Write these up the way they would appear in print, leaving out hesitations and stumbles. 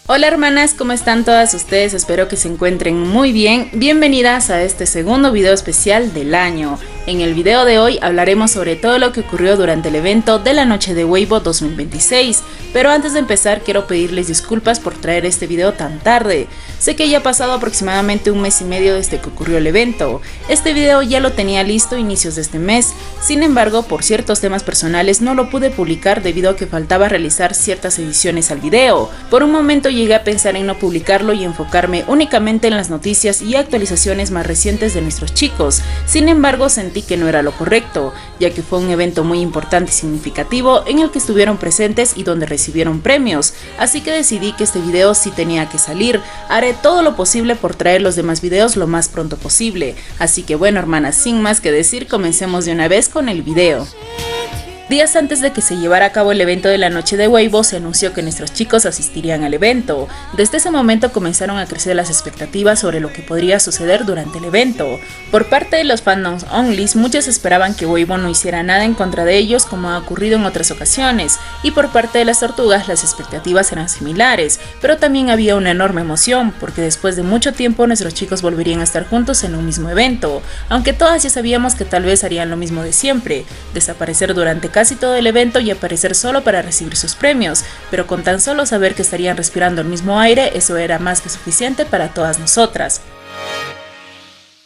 Hola hermanas, ¿cómo están todas ustedes? Espero que se encuentren muy bien. Bienvenidas a este segundo video especial del año. En el video de hoy hablaremos sobre todo lo que ocurrió durante el evento de la Noche de Weibo 2026. Pero antes de empezar quiero pedirles disculpas por traer este video tan tarde. Sé que ya ha pasado aproximadamente un mes y medio desde que ocurrió el evento. Este video ya lo tenía listo a inicios de este mes. Sin embargo, por ciertos temas personales no lo pude publicar debido a que faltaba realizar ciertas ediciones al video. Por un momento llegué a pensar en no publicarlo y enfocarme únicamente en las noticias y actualizaciones más recientes de nuestros chicos. Sin embargo, sentí que no era lo correcto, ya que fue un evento muy importante y significativo en el que estuvieron presentes y donde recibieron premios, así que decidí que este video sí tenía que salir. Haré todo lo posible por traer los demás videos lo más pronto posible, así que bueno hermanas, sin más que decir, comencemos de una vez con el video. Días antes de que se llevara a cabo el evento de la Noche de Weibo, se anunció que nuestros chicos asistirían al evento. Desde ese momento comenzaron a crecer las expectativas sobre lo que podría suceder durante el evento. Por parte de los fandoms onlys, muchos esperaban que Weibo no hiciera nada en contra de ellos como ha ocurrido en otras ocasiones, y por parte de las tortugas las expectativas eran similares, pero también había una enorme emoción, porque después de mucho tiempo nuestros chicos volverían a estar juntos en un mismo evento, aunque todas ya sabíamos que tal vez harían lo mismo de siempre, desaparecer durante casi todo el evento y aparecer solo para recibir sus premios, pero con tan solo saber que estarían respirando el mismo aire, eso era más que suficiente para todas nosotras.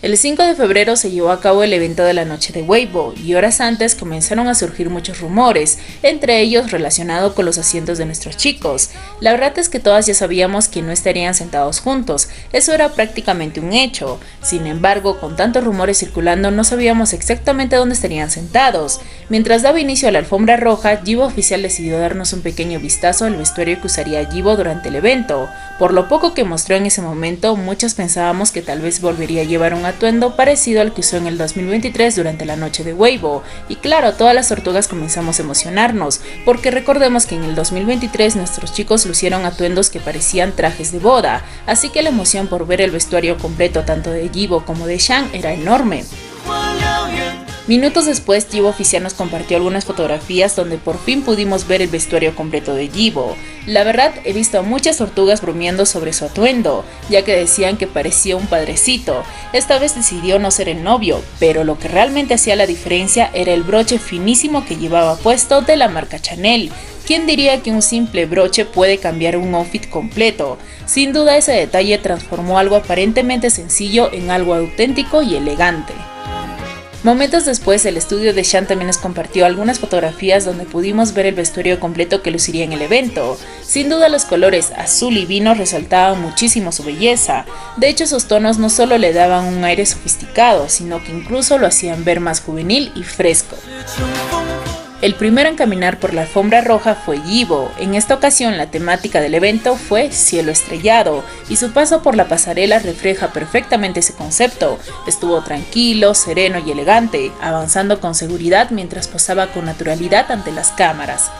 El 5 de febrero se llevó a cabo el evento de la Noche de Weibo y horas antes comenzaron a surgir muchos rumores, entre ellos relacionado con los asientos de nuestros chicos. La verdad es que todas ya sabíamos que no estarían sentados juntos, eso era prácticamente un hecho. Sin embargo, con tantos rumores circulando no sabíamos exactamente dónde estarían sentados. Mientras daba inicio a la alfombra roja, Yibo Oficial decidió darnos un pequeño vistazo al vestuario que usaría Yibo durante el evento. Por lo poco que mostró en ese momento, muchos pensábamos que tal vez volvería a llevar un atuendo parecido al que usó en el 2023 durante la Noche de Weibo, y claro, todas las tortugas comenzamos a emocionarnos, porque recordemos que en el 2023 nuestros chicos lucieron atuendos que parecían trajes de boda, así que la emoción por ver el vestuario completo tanto de Yibo como de Shang era enorme. Minutos después, Yibo Oficial nos compartió algunas fotografías donde por fin pudimos ver el vestuario completo de Yibo. La verdad, he visto a muchas tortugas bromeando sobre su atuendo, ya que decían que parecía un padrecito. Esta vez decidió no ser el novio, pero lo que realmente hacía la diferencia era el broche finísimo que llevaba puesto de la marca Chanel. ¿Quién diría que un simple broche puede cambiar un outfit completo? Sin duda ese detalle transformó algo aparentemente sencillo en algo auténtico y elegante. Momentos después, el estudio de Shang también nos compartió algunas fotografías donde pudimos ver el vestuario completo que luciría en el evento. Sin duda los colores azul y vino resaltaban muchísimo su belleza. De hecho, esos tonos no solo le daban un aire sofisticado, sino que incluso lo hacían ver más juvenil y fresco. El primero en caminar por la alfombra roja fue Yibo. En esta ocasión la temática del evento fue cielo estrellado y su paso por la pasarela refleja perfectamente ese concepto. Estuvo tranquilo, sereno y elegante, avanzando con seguridad mientras posaba con naturalidad ante las cámaras.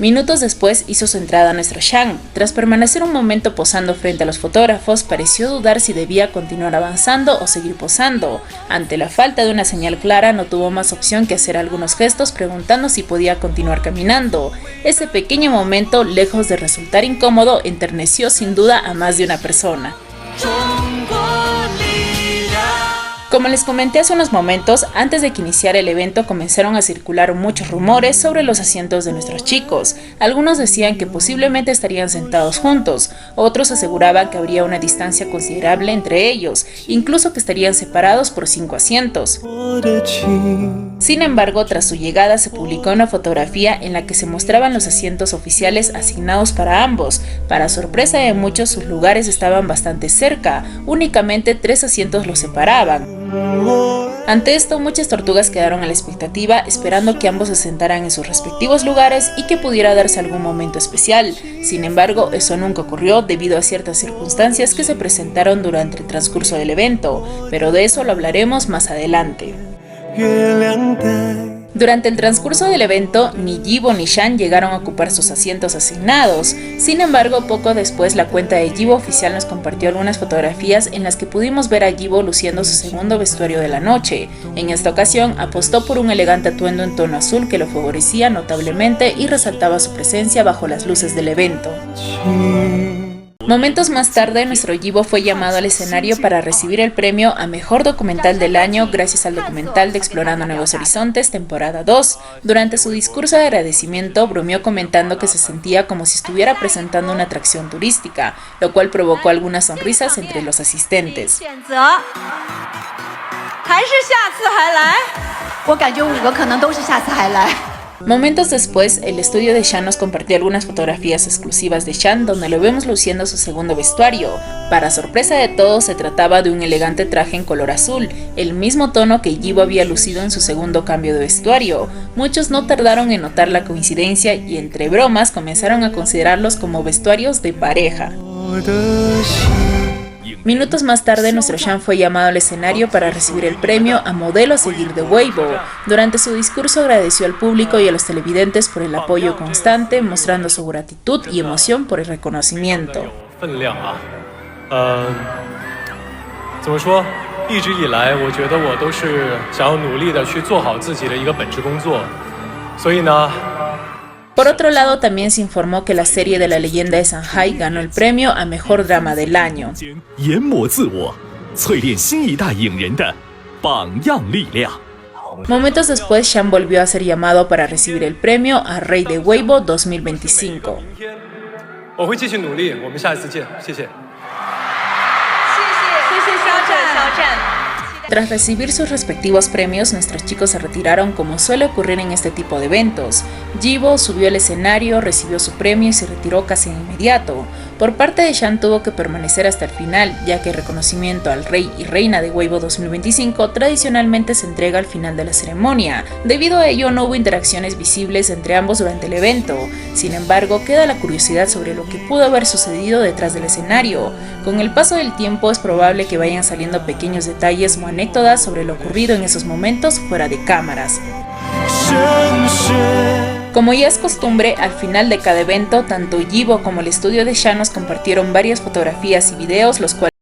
Minutos después hizo su entrada a nuestro Shang. Tras permanecer un momento posando frente a los fotógrafos, pareció dudar si debía continuar avanzando o seguir posando. Ante la falta de una señal clara, no tuvo más opción que hacer algunos gestos preguntando si podía continuar caminando. Ese pequeño momento, lejos de resultar incómodo, enterneció sin duda a más de una persona. Como les comenté hace unos momentos, antes de que iniciara el evento comenzaron a circular muchos rumores sobre los asientos de nuestros chicos. Algunos decían que posiblemente estarían sentados juntos, otros aseguraban que habría una distancia considerable entre ellos, incluso que estarían separados por 5 asientos. Sin embargo, tras su llegada se publicó una fotografía en la que se mostraban los asientos oficiales asignados para ambos. Para sorpresa de muchos, sus lugares estaban bastante cerca, únicamente 3 asientos los separaban. Ante esto, muchas tortugas quedaron a la expectativa esperando que ambos se sentaran en sus respectivos lugares y que pudiera darse algún momento especial. Sin embargo, eso nunca ocurrió debido a ciertas circunstancias que se presentaron durante el transcurso del evento, pero de eso lo hablaremos más adelante. Durante el transcurso del evento, ni Yibo ni Shan llegaron a ocupar sus asientos asignados. Sin embargo, poco después la cuenta de Yibo oficial nos compartió algunas fotografías en las que pudimos ver a Yibo luciendo su segundo vestuario de la noche. En esta ocasión, apostó por un elegante atuendo en tono azul que lo favorecía notablemente y resaltaba su presencia bajo las luces del evento. Momentos más tarde, nuestro Yibo fue llamado al escenario para recibir el premio a Mejor Documental del Año gracias al documental de Explorando Nuevos Horizontes, temporada 2. Durante su discurso de agradecimiento, bromeó comentando que se sentía como si estuviera presentando una atracción turística, lo cual provocó algunas sonrisas entre los asistentes. Momentos después, el estudio de Shan nos compartió algunas fotografías exclusivas de Shan donde lo vemos luciendo su segundo vestuario. Para sorpresa de todos, se trataba de un elegante traje en color azul, el mismo tono que Yibo había lucido en su segundo cambio de vestuario. Muchos no tardaron en notar la coincidencia y entre bromas comenzaron a considerarlos como vestuarios de pareja. Minutos más tarde, nuestro Shan fue llamado al escenario para recibir el premio a Modelo a Seguir de Weibo. Durante su discurso agradeció al público y a los televidentes por el apoyo constante, mostrando su gratitud y emoción por el reconocimiento. Por otro lado, también se informó que la serie de la leyenda de Shanghai ganó el premio a Mejor Drama del Año. Momentos después, Shan volvió a ser llamado para recibir el premio a Rey de Weibo 2025. Tras recibir sus respectivos premios, nuestros chicos se retiraron como suele ocurrir en este tipo de eventos. Yibo subió al escenario, recibió su premio y se retiró casi de inmediato. Por parte de Shan tuvo que permanecer hasta el final, ya que el reconocimiento al Rey y Reina de Weibo 2025 tradicionalmente se entrega al final de la ceremonia. Debido a ello, no hubo interacciones visibles entre ambos durante el evento. Sin embargo, queda la curiosidad sobre lo que pudo haber sucedido detrás del escenario. Con el paso del tiempo es probable que vayan saliendo pequeños detalles o anécdotas sobre lo ocurrido en esos momentos fuera de cámaras. Como ya es costumbre, al final de cada evento, tanto Yibo como el estudio de Shan nos compartieron varias fotografías y videos, los cuales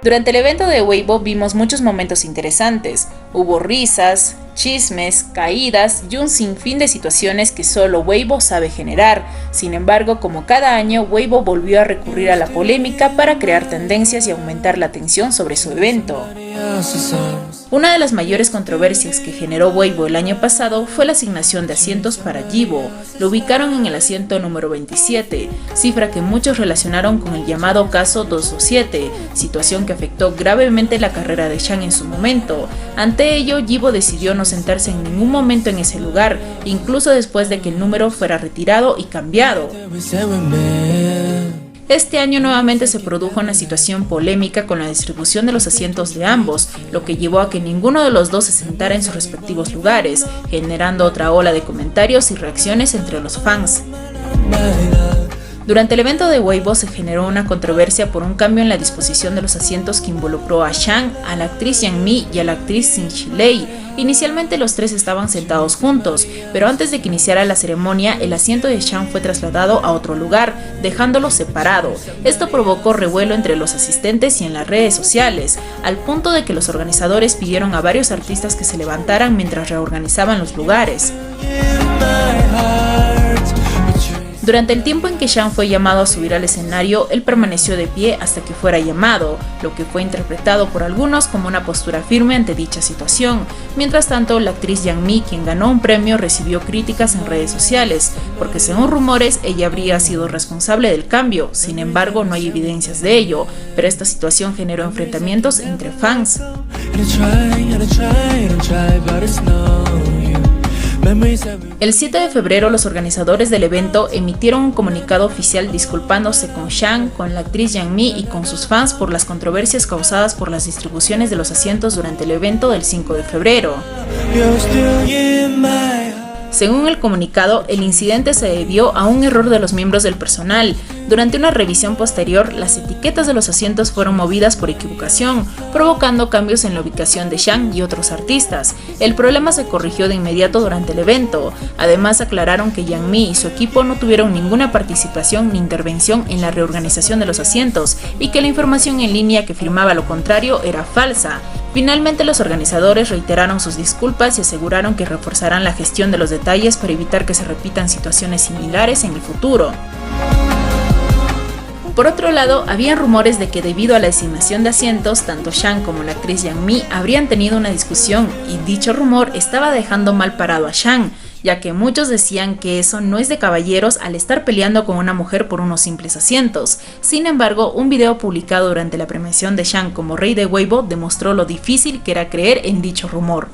durante el evento de Weibo vimos muchos momentos interesantes. Hubo risas, chismes, caídas y un sinfín de situaciones que solo Weibo sabe generar. Sin embargo, como cada año, Weibo volvió a recurrir a la polémica para crear tendencias y aumentar la atención sobre su evento. Una de las mayores controversias que generó Weibo el año pasado fue la asignación de asientos para Yibo. Lo ubicaron en el asiento número 27, cifra que muchos relacionaron con el llamado caso 227, situación que afectó gravemente la carrera de Shan en su momento. Ante ello, Yibo decidió no sentarse en ningún momento en ese lugar, incluso después de que el número fuera retirado y cambiado. Este año nuevamente se produjo una situación polémica con la distribución de los asientos de ambos, lo que llevó a que ninguno de los dos se sentara en sus respectivos lugares, generando otra ola de comentarios y reacciones entre los fans. Durante el evento de Weibo se generó una controversia por un cambio en la disposición de los asientos que involucró a Shang, a la actriz Yang Mi y a la actriz Xin Shilei. Inicialmente los tres estaban sentados juntos, pero antes de que iniciara la ceremonia, el asiento de Shang fue trasladado a otro lugar, dejándolo separado. Esto provocó revuelo entre los asistentes y en las redes sociales, al punto de que los organizadores pidieron a varios artistas que se levantaran mientras reorganizaban los lugares. Durante el tiempo en que Shang fue llamado a subir al escenario, él permaneció de pie hasta que fuera llamado, lo que fue interpretado por algunos como una postura firme ante dicha situación. Mientras tanto, la actriz Yang Mi, quien ganó un premio, recibió críticas en redes sociales, porque según rumores, ella habría sido responsable del cambio. Sin embargo, no hay evidencias de ello, pero esta situación generó enfrentamientos entre fans. El 7 de febrero, los organizadores del evento emitieron un comunicado oficial disculpándose con Shang, con la actriz Yang Mi y con sus fans por las controversias causadas por las distribuciones de los asientos durante el evento del 5 de febrero. Según el comunicado, el incidente se debió a un error de los miembros del personal. Durante una revisión posterior, las etiquetas de los asientos fueron movidas por equivocación, provocando cambios en la ubicación de Shang y otros artistas. El problema se corrigió de inmediato durante el evento. Además, aclararon que Yang Mi y su equipo no tuvieron ninguna participación ni intervención en la reorganización de los asientos y que la información en línea que afirmaba lo contrario era falsa. Finalmente, los organizadores reiteraron sus disculpas y aseguraron que reforzarán la gestión de los detalles para evitar que se repitan situaciones similares en el futuro. Por otro lado, había rumores de que debido a la designación de asientos, tanto Shang como la actriz Yang Mi habrían tenido una discusión y dicho rumor estaba dejando mal parado a Shang, ya que muchos decían que eso no es de caballeros al estar peleando con una mujer por unos simples asientos. Sin embargo, un video publicado durante la premiación de Shang como rey de Weibo demostró lo difícil que era creer en dicho rumor.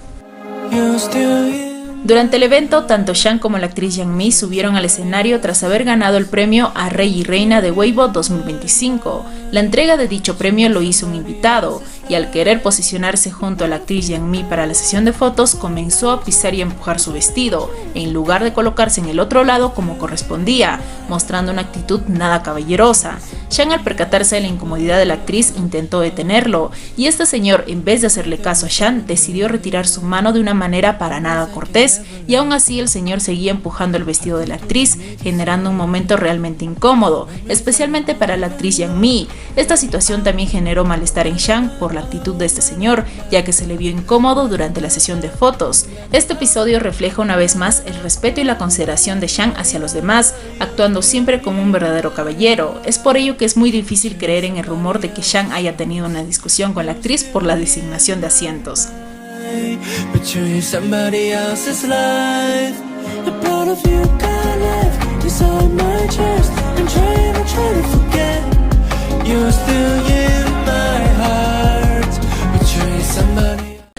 Durante el evento, tanto Shang como la actriz Yang Mi subieron al escenario tras haber ganado el premio a Rey y Reina de Weibo 2025. La entrega de dicho premio lo hizo un invitado, y al querer posicionarse junto a la actriz Yang Mi para la sesión de fotos, comenzó a pisar y empujar su vestido, en lugar de colocarse en el otro lado como correspondía, mostrando una actitud nada caballerosa. Shang, al percatarse de la incomodidad de la actriz, intentó detenerlo, y este señor, en vez de hacerle caso a Shang, decidió retirar su mano de una manera para nada cortés, y aún así el señor seguía empujando el vestido de la actriz, generando un momento realmente incómodo, especialmente para la actriz Yang Mi. Esta situación también generó malestar en Shang por la actitud de este señor, ya que se le vio incómodo durante la sesión de fotos. Este episodio refleja una vez más el respeto y la consideración de Shang hacia los demás, actuando siempre como un verdadero caballero. Es por ello que es muy difícil creer en el rumor de que Shang haya tenido una discusión con la actriz por la designación de asientos.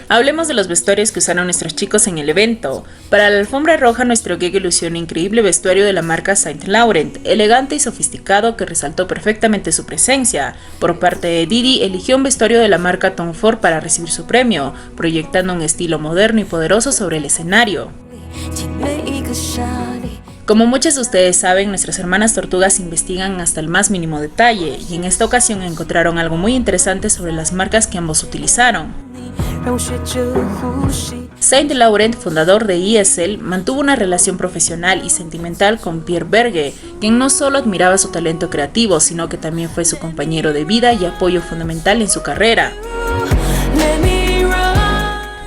Hablemos de los vestuarios que usaron nuestros chicos en el evento. Para la alfombra roja, nuestro geek lució un increíble vestuario de la marca Saint Laurent, elegante y sofisticado que resaltó perfectamente su presencia. Por parte de Didi, eligió un vestuario de la marca Tom Ford para recibir su premio, proyectando un estilo moderno y poderoso sobre el escenario. Como muchos de ustedes saben, nuestras hermanas tortugas investigan hasta el más mínimo detalle, y en esta ocasión encontraron algo muy interesante sobre las marcas que ambos utilizaron. Saint Laurent, fundador de YSL, mantuvo una relación profesional y sentimental con Pierre Berge, quien no solo admiraba su talento creativo, sino que también fue su compañero de vida y apoyo fundamental en su carrera.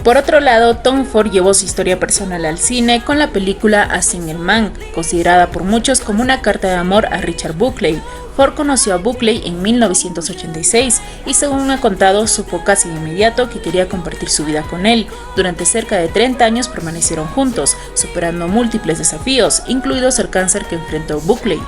Por otro lado, Tom Ford llevó su historia personal al cine con la película A Single Man, considerada por muchos como una carta de amor a Richard Buckley. Ford conoció a Buckley en 1986 y, según ha contado, supo casi de inmediato que quería compartir su vida con él. Durante cerca de 30 años permanecieron juntos, superando múltiples desafíos, incluidos el cáncer que enfrentó Buckley.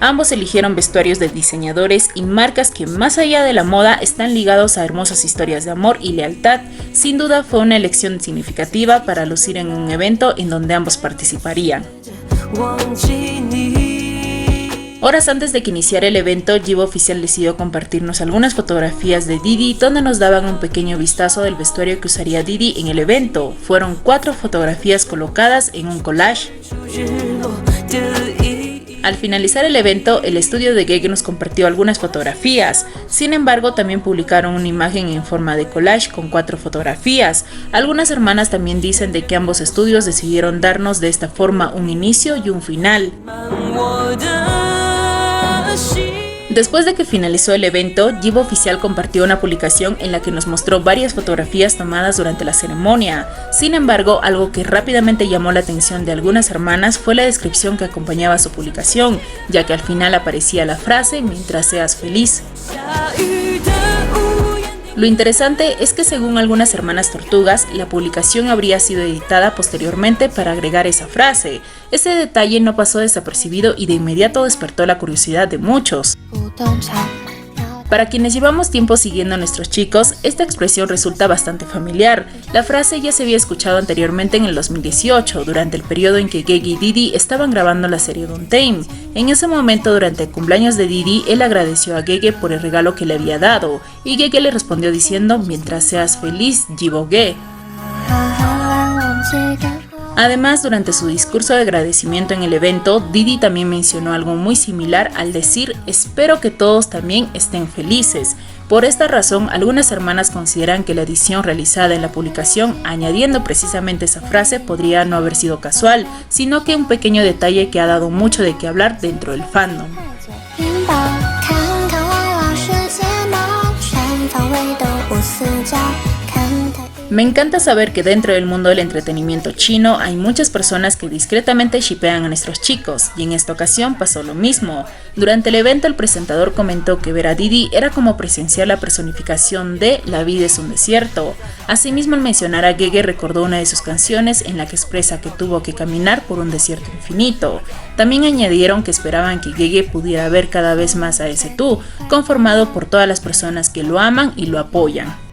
Ambos eligieron vestuarios de diseñadores y marcas que, más allá de la moda, están ligados a hermosas historias de amor y lealtad. Sin duda fue una elección significativa para lucir en un evento en donde ambos participarían. Horas antes de que iniciara el evento, Jibo Oficial decidió compartirnos algunas fotografías de Didi donde nos daban un pequeño vistazo del vestuario que usaría Didi en el evento. Fueron 4 fotografías colocadas en un collage. Al finalizar el evento, el estudio de Gege nos compartió algunas fotografías. Sin embargo, también publicaron una imagen en forma de collage con 4 fotografías. Algunas hermanas también dicen de que ambos estudios decidieron darnos de esta forma un inicio y un final. Después de que finalizó el evento, Jibo Oficial compartió una publicación en la que nos mostró varias fotografías tomadas durante la ceremonia. Sin embargo, algo que rápidamente llamó la atención de algunas hermanas fue la descripción que acompañaba su publicación, ya que al final aparecía la frase "mientras seas feliz". Lo interesante es que según algunas hermanas tortugas, la publicación habría sido editada posteriormente para agregar esa frase. Ese detalle no pasó desapercibido y de inmediato despertó la curiosidad de muchos. Para quienes llevamos tiempo siguiendo a nuestros chicos, esta expresión resulta bastante familiar. La frase ya se había escuchado anteriormente en el 2018, durante el periodo en que Gege y Didi estaban grabando la serie Don't Tame. En ese momento, durante el cumpleaños de Didi, él agradeció a Gege por el regalo que le había dado, y Gege le respondió diciendo "mientras seas feliz, Jibo-ge". Además, durante su discurso de agradecimiento en el evento, Didi también mencionó algo muy similar al decir "espero que todos también estén felices". Por esta razón, algunas hermanas consideran que la edición realizada en la publicación, añadiendo precisamente esa frase, podría no haber sido casual, sino que un pequeño detalle que ha dado mucho de qué hablar dentro del fandom. Me encanta saber que dentro del mundo del entretenimiento chino hay muchas personas que discretamente shippean a nuestros chicos, y en esta ocasión pasó lo mismo. Durante el evento el presentador comentó que ver a Didi era como presenciar la personificación de "la vida es un desierto". Asimismo, al mencionar a Gege recordó una de sus canciones en la que expresa que tuvo que caminar por un desierto infinito. También añadieron que esperaban que Gege pudiera ver cada vez más a ese tú, conformado por todas las personas que lo aman y lo apoyan.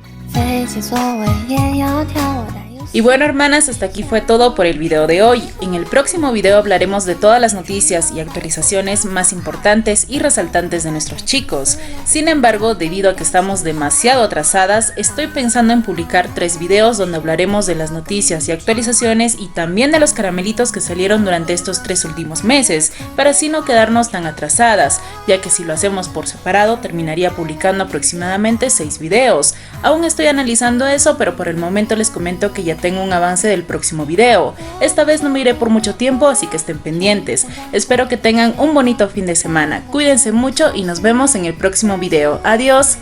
Y bueno, hermanas, hasta aquí fue todo por el video de hoy. En el próximo video hablaremos de todas las noticias y actualizaciones más importantes y resaltantes de nuestros chicos. Sin embargo, debido a que estamos demasiado atrasadas, estoy pensando en publicar 3 videos donde hablaremos de las noticias y actualizaciones y también de los caramelitos que salieron durante estos 3 últimos meses, para así no quedarnos tan atrasadas, ya que si lo hacemos por separado terminaría publicando aproximadamente 6 videos. Aún estoy analizando eso, pero por el momento les comento que ya tengo un avance del próximo video. Esta vez no me iré por mucho tiempo, así que estén pendientes. Espero que tengan un bonito fin de semana. Cuídense mucho y nos vemos en el próximo video. Adiós.